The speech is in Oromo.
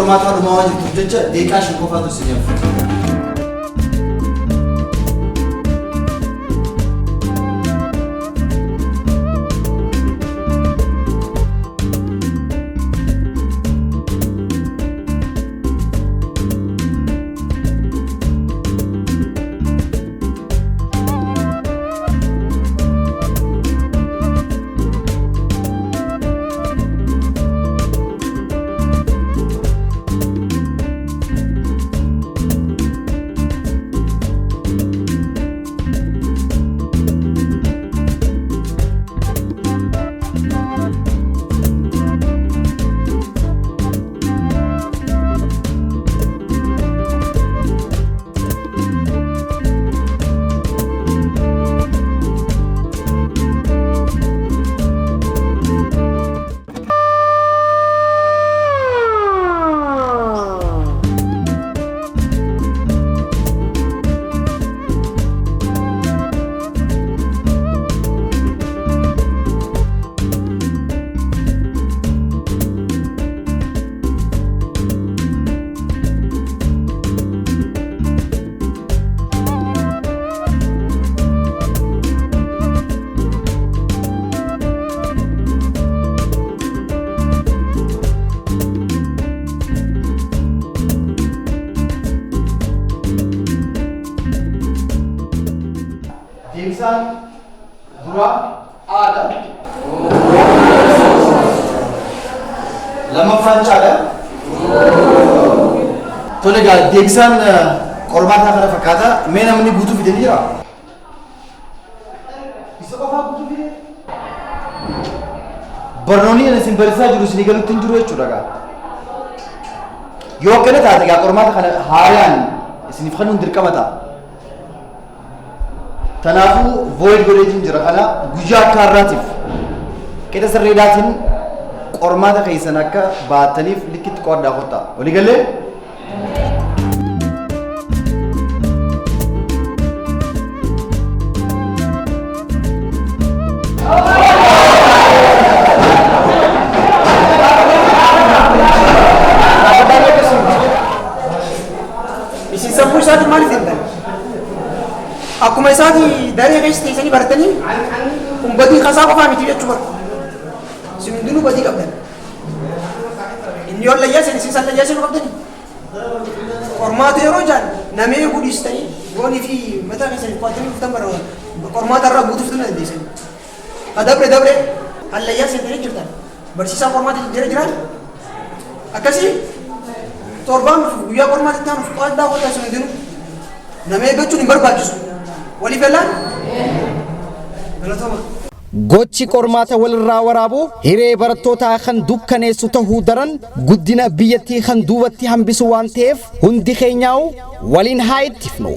qormaata dhumaa waan jirtuuf jecha deeqaa shan qofaatu isin yaafatu. Deemsaan dura aada. Lammaffaan caala. Tole egaa deemsaan qormaataa kana fakkaata. Mee namni guutuu fidee jira? Isa qofaa guutuu fidee? Barnoonni ani isin barsiisaa jiru isin galuutti hin jiru jechuudha egaa. Yoo akkana taate egaa qormaata kana haaraan isiniif kennuun dirqama ta'a. Tanaafu void godheetiin jira kana guyyaa akka har'aatiif qixa sirreedhaatiin qormaata keessan akka baataniif likkitti qooddaa kottaa. Walii galee? Isin sammuu isaatiin maaliif jedhan? Akkuma isaati daree keessa teessanii baratanii kun badii kasaa qofaa miti jechuudha. Isin hundinuu badii qabdan. Inni yoo layyaaseen isin isaan layyaaseen qabdanii. Qormaata yeroo jaan namee gudistanii goonii fi mataa keessanii qo'atanii dhuftan bara qormaata irraa guutuuf tun dandeessan. Ha dabre hallayyaaseen ta'ee jirtan. Barsiisaa qormaata jira jiraan. Akkasii torbaan guyyaa qormaata itti aanuuf qo'addaa qotaa isin hundinuu namee eeggachuun hin barbaachisu. Walii galaan? Galatoomaa. Gochi qormaata walirraa waraabuu hiree barattootaa kan dukkaneessu ta'uu daran guddina biyyattii kan duubatti hambisu waan ta'eef hundi keenyaa'u waliin haa ittifnu.